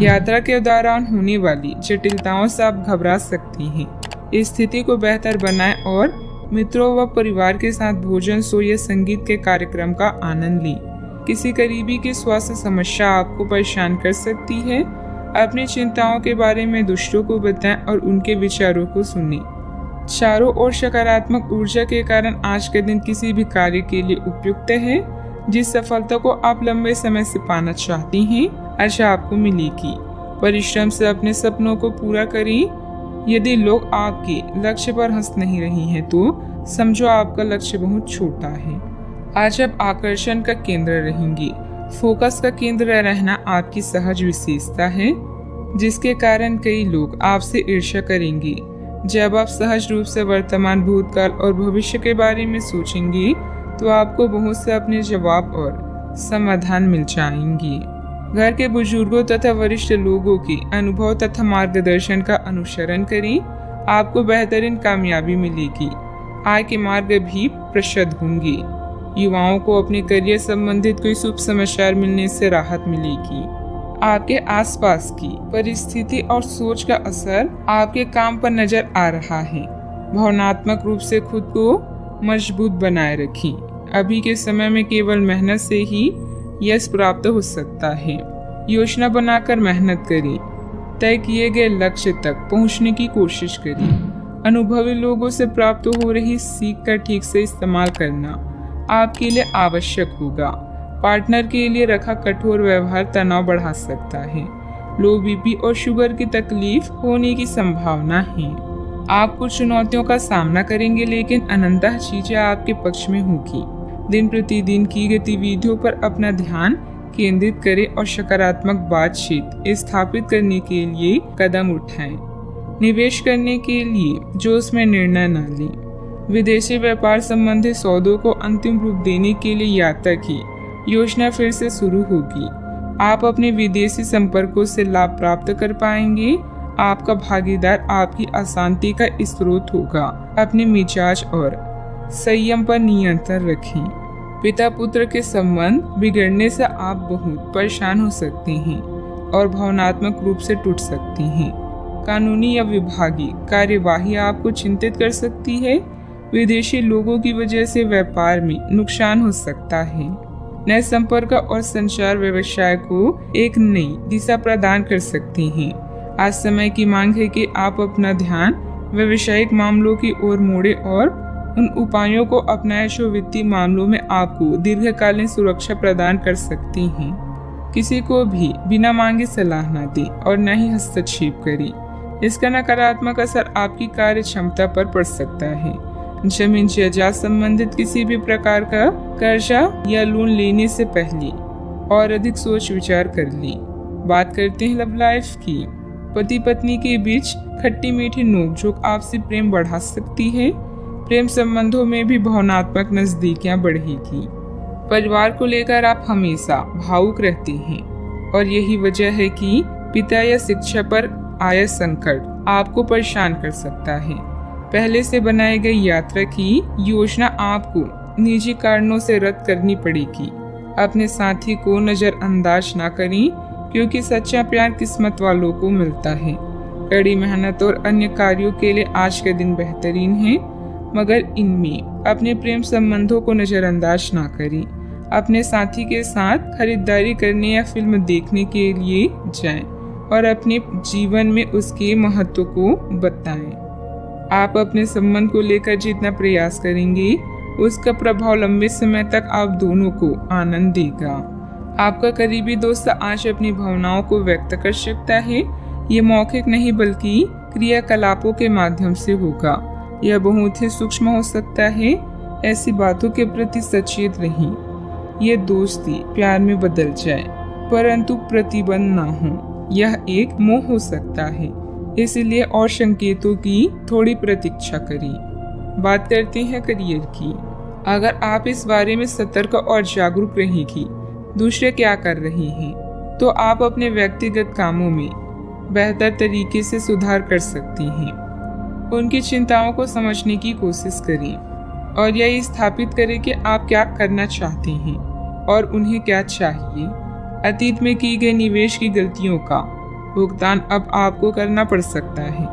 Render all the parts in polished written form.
यात्रा के दौरान होने वाली जटिलताओं से आप घबरा सकती हैं। इस स्थिति को बेहतर बनाएं और मित्रों व परिवार के साथ भोजन, सो या संगीत के कार्यक्रम का आनंद लें। किसी करीबी की स्वास्थ्य समस्या आपको परेशान कर सकती है। अपनी चिंताओं के बारे में दूसरों को बताएं और उनके विचारों को सुनें। चारों ओर सकारात्मक ऊर्जा के कारण आज का दिन किसी भी कार्य के लिए उपयुक्त है। जिस सफलता को आप लंबे समय से पाना चाहती हैं, आशा आपको मिलेगी। परिश्रम से अपने सपनों को पूरा करें। यदि लोग आपके लक्ष्य पर हंस नहीं रही हैं, तो समझो आपका लक्ष्य बहुत छोटा है। आज आप आकर्षण का केंद्र रहेंगे। फोकस का केंद्र रहना आपकी सहज विशेषता है, जिसके कारण कई लोग आपसे ईर्ष्या करेंगे। जब आप सहज रूप से वर्तमान, भूतकाल और भविष्य के बारे में सोचेंगे, तो आपको बहुत से अपने जवाब और समाधान मिल जाएंगे। घर के बुजुर्गों तथा वरिष्ठ लोगों के अनुभव तथा मार्गदर्शन का अनुसरण करें। आपको बेहतरीन कामयाबी मिलेगी। आय के मार्ग भी प्रशस्त होंगे। युवाओं को अपने करियर संबंधित कोई शुभ समाचार मिलने से राहत मिलेगी। आपके आसपास की परिस्थिति और सोच का असर आपके काम पर नजर आ रहा है। भावनात्मक रूप से खुद को मजबूत बनाए रखें। अभी के समय में केवल मेहनत से ही यश प्राप्त हो सकता है। योजना बनाकर मेहनत करें। तय किए गए लक्ष्य तक पहुंचने की कोशिश करें। अनुभवी लोगों से प्राप्त हो रही सीख का ठीक से इस्तेमाल करना आपके लिए आवश्यक होगा। पार्टनर के लिए रखा कठोर व्यवहार तनाव बढ़ा सकता है। लो बीपी और शुगर की तकलीफ होने की संभावना है। आप कुछ चुनौतियों का सामना करेंगे, लेकिन अनंतः चीजें आपके पक्ष में होगी। दिन प्रतिदिन की गतिविधियों पर अपना ध्यान केंद्रित करें और सकारात्मक बातचीत स्थापित करने के लिए कदम उठाएं। निवेश करने के लिए जोश में निर्णय न लें। विदेशी व्यापार संबंधी सौदों को अंतिम रूप देने के लिए यात्रा की योजना फिर से शुरू होगी। आप अपने विदेशी संपर्कों से लाभ प्राप्त कर पाएंगे। आपका भागीदार आपकी अशांति का स्रोत होगा। अपने मिजाज और संयम पर नियंत्रण रखें। पिता पुत्र के संबंध बिगड़ने से आप बहुत परेशान हो सकते हैं और भावनात्मक रूप से टूट सकती हैं। कानूनी या विभागीय कार्यवाही आपको चिंतित कर सकती है। विदेशी लोगों की वजह से व्यापार में नुकसान हो सकता है। नए संपर्क और संचार व्यवसाय को एक नई दिशा प्रदान कर सकती हैं। आज समय की मांग है कि आप अपना ध्यान व्यवसायिक मामलों की ओर मोड़े और उन उपायों को अपनाएं जो वित्तीय मामलों में आपको दीर्घकालीन सुरक्षा प्रदान कर सकती हैं। किसी को भी बिना मांगे सलाह न दें और न ही हस्तक्षेप करें। इसका नकारात्मक असर आपकी कार्य क्षमता पर पड़ सकता है। जमीन जायदाद संबंधित किसी भी प्रकार का कर्जा या लोन लेने से पहले और अधिक सोच विचार कर लें। बात करते हैं लव लाइफ की। पति पत्नी के बीच खट्टी मीठी नोकझोंक आपसी प्रेम बढ़ा सकती है। प्रेम संबंधों में भी भावनात्मक नजदीकियां बढ़ेगी। परिवार को लेकर आप हमेशा भावुक रहते हैं और यही वजह है कि पिता या शिक्षा पर आया संकट आपको परेशान कर सकता है। पहले से बनाई गई यात्रा की योजना आपको निजी कारणों से रद्द करनी पड़ेगी। अपने साथी को नजरअंदाज ना करें, क्योंकि सच्चा प्यार किस्मत वालों को मिलता है। कड़ी मेहनत और अन्य कार्यों के लिए आज का दिन बेहतरीन है, मगर इनमें अपने प्रेम संबंधों को नजरअंदाज ना करें। अपने साथी के साथ खरीदारी करने या फिल्म देखने के लिए जाएं और अपने जीवन में उसके महत्व को बताएं। आप अपने संबंध को लेकर जितना प्रयास करेंगे, उसका प्रभाव लंबे समय तक आप दोनों को आनंद देगा। आपका करीबी दोस्त आज अपनी भावनाओं को व्यक्त कर सकता है। ये मौखिक नहीं बल्कि क्रियाकलापों के माध्यम से होगा। यह बहुत ही सूक्ष्म हो सकता है। ऐसी बातों के प्रति सचेत रहें। ये दोस्ती प्यार में बदल जाए, परंतु प्रतिबंध ना हो। यह एक मोह हो सकता है, इसलिए और संकेतों की थोड़ी प्रतीक्षा करें। बात करते हैं करियर की। अगर आप इस बारे में सतर्क और जागरूक रहेंगी दूसरे क्या कर रहे हैं, तो आप अपने व्यक्तिगत कामों में बेहतर तरीके से सुधार कर सकती हैं। उनकी चिंताओं को समझने की कोशिश करें और यह स्थापित करें कि आप क्या करना चाहते हैं और उन्हें क्या चाहिए। अतीत में की गई निवेश की गलतियों का भुगतान अब आपको करना पड़ सकता है,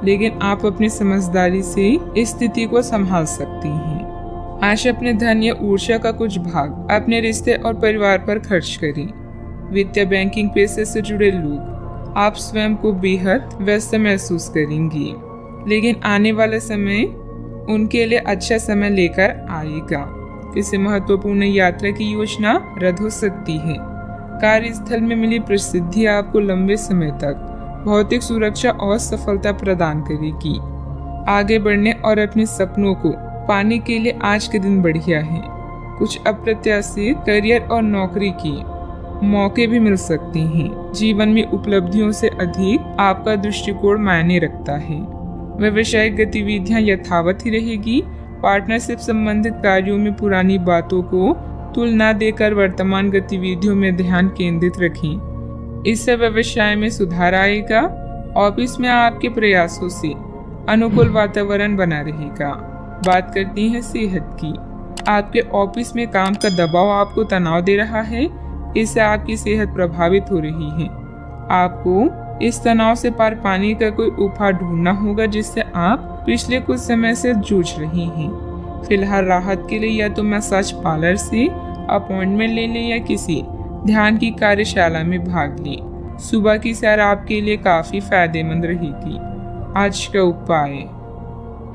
लेकिन आप अपनी समझदारी से इस स्थिति को संभाल सकती हैं। आज अपने धन या ऊर्जा का कुछ भाग अपने रिश्ते और परिवार पर खर्च करें। वित्तीय बैंकिंग पेशे से जुड़े लोग आप स्वयं को बेहद व्यस्त महसूस करेंगी, लेकिन आने वाला समय उनके लिए अच्छा समय लेकर आएगा। किसी महत्वपूर्ण यात्रा की योजना रद्द हो सकती है। कार्यस्थल में मिली प्रसिद्धि आपको लंबे समय तक भौतिक सुरक्षा और सफलता प्रदान करेगी। आगे बढ़ने और अपने सपनों को पाने के लिए आज के दिन बढ़िया है। कुछ अप्रत्याशित करियर और नौकरी की मौके भी मिल सकते हैं। जीवन में उपलब्धियों से अधिक आपका दृष्टिकोण मायने रखता है। व्यावसायिक गतिविधियां यथावत ही रहेगी। पार्टनरशिप संबंधित कार्यों में पुरानी बातों को तुलना देकर वर्तमान गतिविधियों में ध्यान केंद्रित रखें। इससे व्यवसाय में सुधार आएगा। ऑफिस में आपके प्रयासों से अनुकूल वातावरण बना रहेगा। बात करती हैं सेहत की। आपके ऑफिस में काम का दबाव आपको तनाव दे रहा है, इससे आपकी सेहत प्रभावित हो रही है। आपको इस तनाव से पार पाने का कोई उपाय ढूंढना होगा जिससे आप पिछले कुछ समय से जूझ रही हैं। फिलहाल राहत के लिए या तो मसाज पार्लर से अपॉइंटमेंट ले लें या किसी ध्यान की कार्यशाला में भाग लें। सुबह की सैर आपके लिए काफी फायदेमंद रहेगी। आज का उपाय,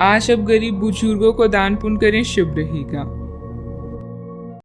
आज अब गरीब बुजुर्गों को दान पुण्य करें, शुभ रहेगा।